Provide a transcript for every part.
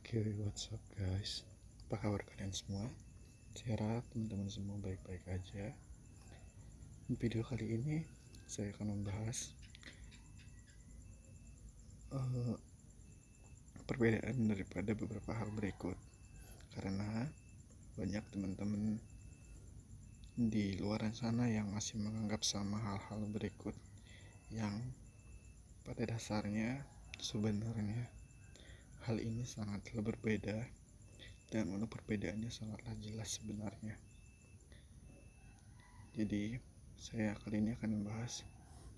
Oke, what's up guys? Apa kabar kalian semua? Saya harap teman-teman semua baik-baik aja. Di video kali ini saya akan membahas eh, perbedaan daripada beberapa hal berikut. Karena banyak teman-teman di luar sana yang masih menganggap sama hal-hal berikut yang pada dasarnya sebenarnya hal ini sangatlah berbeda dan untuk perbedaannya sangatlah jelas sebenarnya. Jadi saya kali ini akan membahas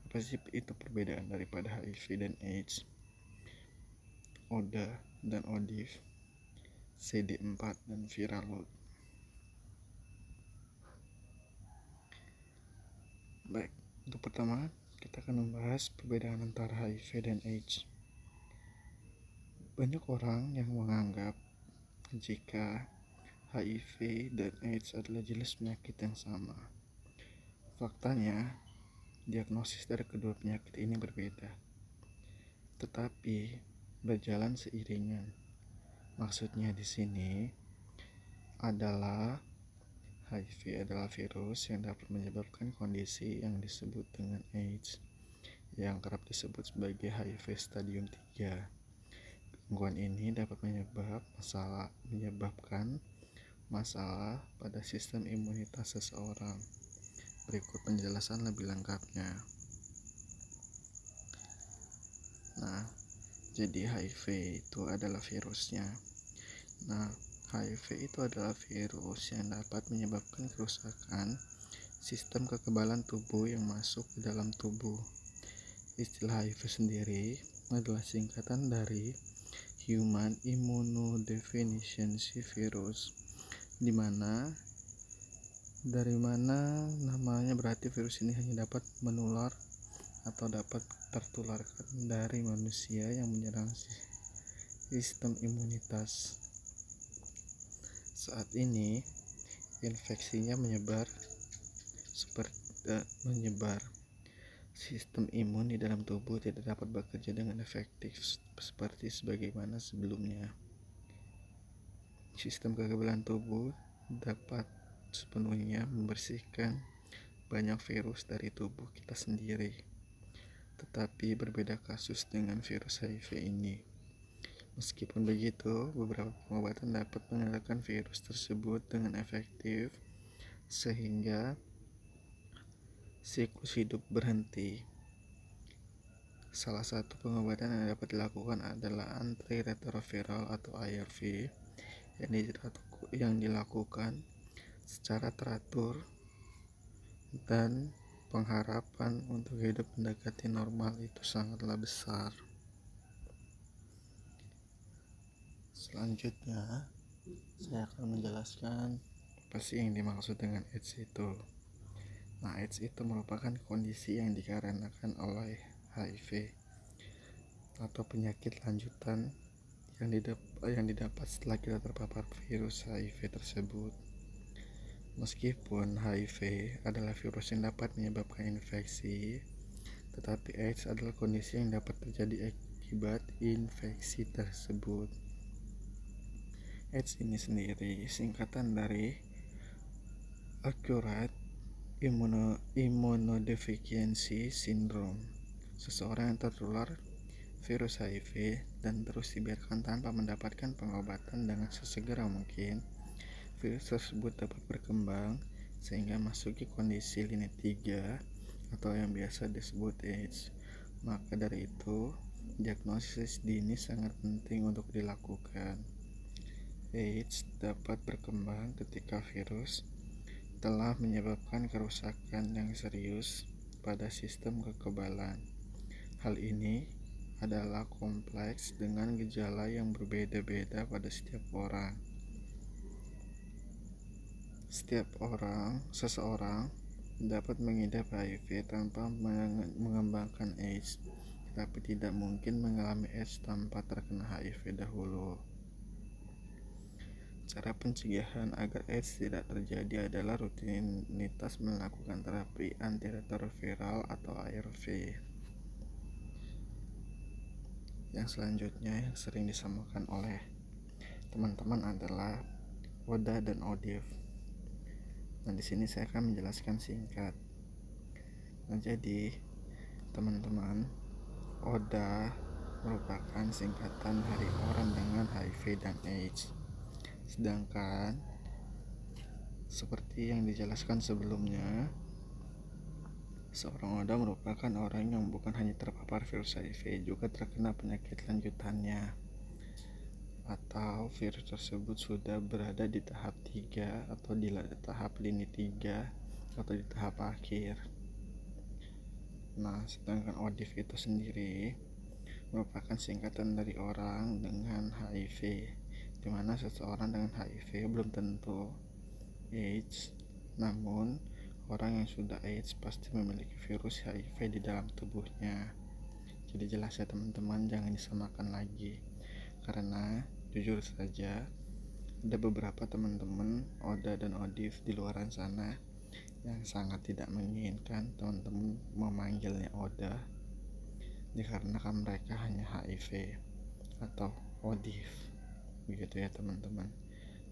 apa sih itu perbedaan daripada HIV dan AIDS, ODA dan ODIV, CD4 dan viral load. Baik, untuk pertama kita akan membahas perbedaan antara HIV dan AIDS. Banyak orang yang menganggap jika HIV dan AIDS adalah jenis penyakit yang sama. Faktanya, diagnosis dari kedua penyakit ini berbeda, tetapi berjalan seiringan. Maksudnya di sini adalah HIV adalah virus yang dapat menyebabkan kondisi yang disebut dengan AIDS, yang kerap disebut sebagai HIV stadium 3. Gangguan ini dapat menyebabkan masalah pada sistem imunitas seseorang. Berikut penjelasan lebih lengkapnya. Nah, jadi HIV itu adalah virusnya. Nah, HIV itu adalah virus yang dapat menyebabkan kerusakan sistem kekebalan tubuh yang masuk ke dalam tubuh. Istilah HIV sendiri adalah singkatan dari Human Immunodeficiency Virus, dari mana namanya berarti virus ini hanya dapat menular atau dapat tertularkan dari manusia yang menyerang sistem imunitas. Saat ini infeksinya menyebar sistem imun di dalam tubuh tidak dapat bekerja dengan efektif seperti sebagaimana sebelumnya. Sistem kekebalan tubuh dapat sepenuhnya membersihkan banyak virus dari tubuh kita sendiri. Tetapi berbeda kasus dengan virus HIV ini. Meskipun begitu, beberapa pengobatan dapat menghilangkan virus tersebut dengan efektif sehingga siklus hidup berhenti. Salah satu pengobatan yang dapat dilakukan adalah antiretroviral atau ARV yang dilakukan secara teratur dan pengharapan untuk hidup mendekati normal itu sangatlah besar. Selanjutnya, saya akan menjelaskan apa sih yang dimaksud dengan AIDS itu. Nah, AIDS itu merupakan kondisi yang dikarenakan oleh HIV atau penyakit lanjutan yang didapat setelah kita terpapar virus HIV tersebut. Meskipun HIV adalah virus yang dapat menyebabkan infeksi, tetapi AIDS adalah kondisi yang dapat terjadi akibat infeksi tersebut. AIDS ini sendiri singkatan dari Acute Immunodeficiency Syndrome. Seseorang yang tertular virus HIV dan terus dibiarkan tanpa mendapatkan pengobatan dengan sesegera mungkin, virus tersebut dapat berkembang sehingga masuki kondisi lini 3 atau yang biasa disebut AIDS. Maka dari itu, diagnosis dini sangat penting untuk dilakukan. AIDS dapat berkembang ketika virus telah menyebabkan kerusakan yang serius pada sistem kekebalan. Hal ini adalah kompleks dengan gejala yang berbeda-beda pada setiap orang. Seseorang dapat mengidap HIV tanpa mengembangkan AIDS, tetapi tidak mungkin mengalami AIDS tanpa terkena HIV dahulu. Cara pencegahan agar AIDS tidak terjadi adalah rutinitas melakukan terapi antiretroviral atau ARV. Yang selanjutnya yang sering disamakan oleh teman-teman adalah Oda dan Odif. Nah, di sini saya akan menjelaskan singkat. Nah, jadi teman-teman, Oda merupakan singkatan dari orang dengan HIV dan AIDS. Sedangkan seperti yang dijelaskan sebelumnya, seorang Oda merupakan orang yang bukan hanya terpapar virus HIV, juga terkena penyakit lanjutannya, atau virus tersebut sudah berada di tahap 3 atau di tahap lini 3 atau di tahap akhir. Nah, sedangkan ODIF itu sendiri merupakan singkatan dari orang dengan HIV, di mana seseorang dengan HIV belum tentu AIDS, namun orang yang sudah AIDS pasti memiliki virus HIV di dalam tubuhnya. Jadi jelas ya teman-teman, jangan disamakan lagi, karena jujur saja ada beberapa teman-teman Oda dan Odif di luar sana yang sangat tidak menginginkan teman-teman memanggilnya Oda dikarenakan mereka hanya HIV atau Odif, begitu ya teman-teman.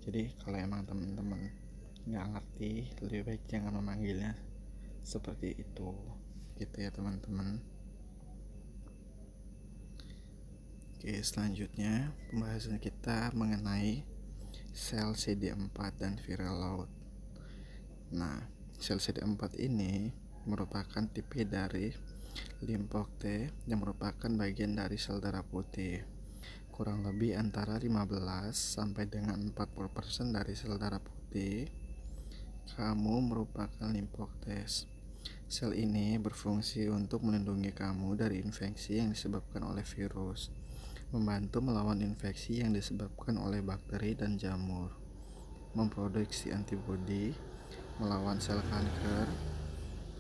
Jadi kalau emang teman-teman nggak ngerti, lebih baik jangan memanggilnya seperti itu, gitu ya teman-teman. Oke, selanjutnya pembahasan kita mengenai sel CD4 dan viral load. Nah, sel CD4 ini merupakan tipe dari limfoid T yang merupakan bagian dari sel darah putih. Kurang lebih antara 15 sampai dengan 40% dari sel darah putih kamu merupakan limfoid T. Sel ini berfungsi untuk melindungi kamu dari infeksi yang disebabkan oleh virus, membantu melawan infeksi yang disebabkan oleh bakteri dan jamur, memproduksi antibodi melawan sel kanker,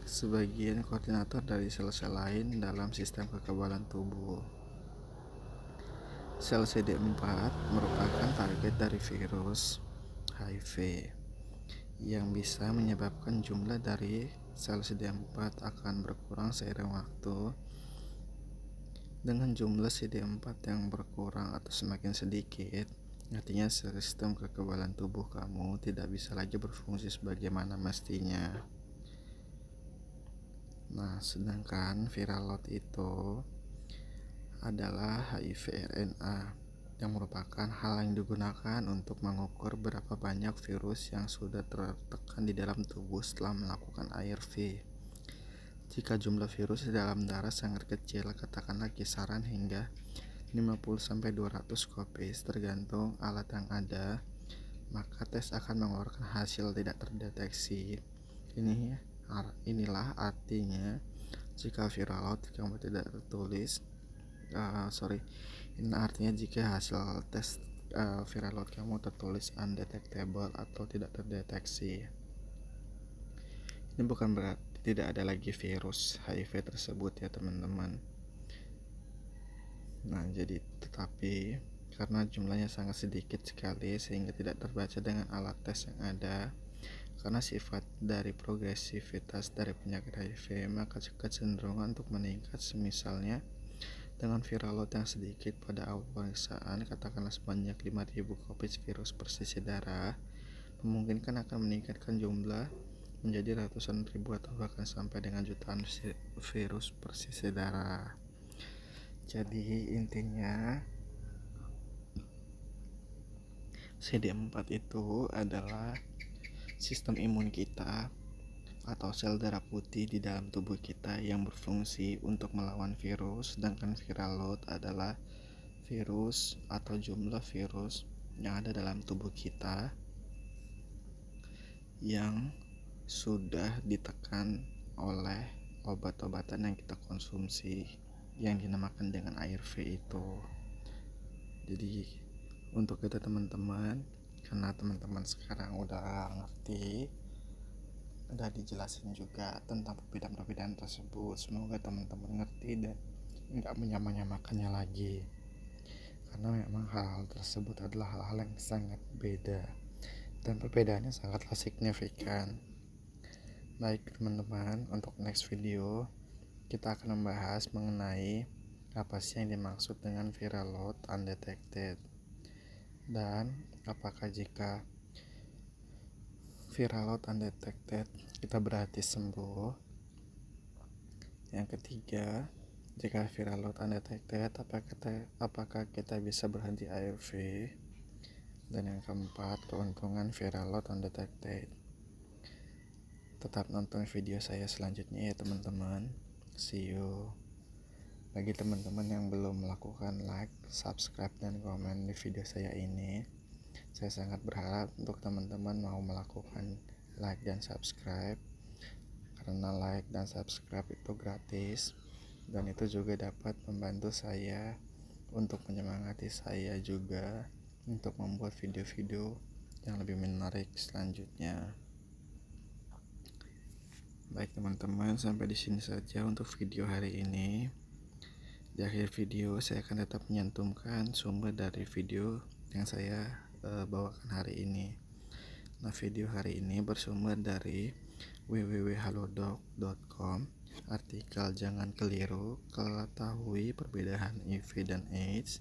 sebagian koordinator dari sel-sel lain dalam sistem kekebalan tubuh. Sel CD4 merupakan target dari virus HIV yang bisa menyebabkan jumlah dari sel CD4 akan berkurang seiring waktu. Dengan jumlah CD4 yang berkurang atau semakin sedikit, artinya sistem kekebalan tubuh kamu tidak bisa lagi berfungsi sebagaimana mestinya. Nah, sedangkan viral load itu adalah HIV RNA yang merupakan hal yang digunakan untuk mengukur berapa banyak virus yang sudah tertekan di dalam tubuh setelah melakukan ARV. Jika jumlah virus di dalam darah sangat kecil, katakanlah kisaran hingga 50-200 copies tergantung alat yang ada, maka tes akan mengeluarkan hasil tidak terdeteksi. Inilah artinya jika viral load kamu tidak tertulis ini artinya jika hasil tes viral load kamu tertulis undetectable atau tidak terdeteksi. Ini bukan berarti tidak ada lagi virus HIV tersebut ya teman-teman. Nah, jadi tetapi karena jumlahnya sangat sedikit sekali sehingga tidak terbaca dengan alat tes yang ada, karena sifat dari progresivitas dari penyakit HIV, maka kecenderungan untuk meningkat semisalnya dengan viral load yang sedikit pada awal pemeriksaan, katakanlah sebanyak 5.000 copies virus per sisi darah, memungkinkan akan meningkatkan jumlah menjadi ratusan ribu atau bahkan sampai dengan jutaan virus per sisi darah. Jadi intinya CD4 itu adalah sistem imun kita atau sel darah putih di dalam tubuh kita yang berfungsi untuk melawan virus, sedangkan viral load adalah virus atau jumlah virus yang ada dalam tubuh kita yang sudah ditekan oleh obat-obatan yang kita konsumsi yang dinamakan dengan ARV itu. Jadi untuk kita teman-teman, karena teman-teman sekarang udah ngerti, udah dijelasin juga tentang perbedaan-perbedaan tersebut, semoga teman-teman ngerti dan nggak menyamakannya lagi, karena memang hal-hal tersebut adalah hal-hal yang sangat beda dan perbedaannya sangatlah signifikan. Baik teman-teman, untuk next video kita akan membahas mengenai apa sih yang dimaksud dengan viral load undetected. Dan apakah jika viral load undetected kita berarti sembuh? Yang ketiga, jika viral load undetected apakah kita bisa berhenti ARV? Dan yang keempat, keuntungan viral load undetected. Tetap nonton video saya selanjutnya ya teman-teman. See you. Bagi teman-teman yang belum melakukan like, subscribe, dan komen di video saya ini, saya sangat berharap untuk teman-teman mau melakukan like dan subscribe, karena like dan subscribe itu gratis, dan itu juga dapat membantu saya untuk menyemangati saya juga untuk membuat video-video yang lebih menarik selanjutnya. Baik teman-teman, sampai di sini saja untuk video hari ini. Di akhir video saya akan tetap menyantumkan sumber dari video yang saya bawakan hari ini. Nah, video hari ini bersumber dari www.halodoc.com, artikel jangan keliru ketahui perbedaan HIV dan AIDS.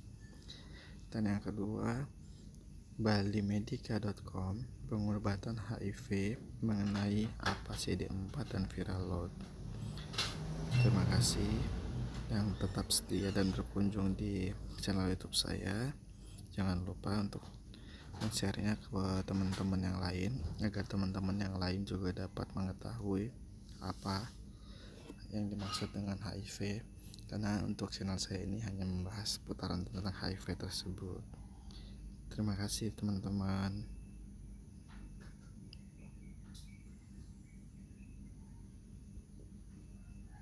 Dan yang kedua, balimedica.com, pengobatan HIV mengenai apa CD4 dan viral load. Terima kasih yang tetap setia dan berkunjung di channel YouTube saya. Jangan lupa untuk men-share-nya ke teman-teman yang lain agar teman-teman yang lain juga dapat mengetahui apa yang dimaksud dengan HIV, karena untuk channel saya ini hanya membahas putaran tentang HIV tersebut. Terima kasih teman-teman.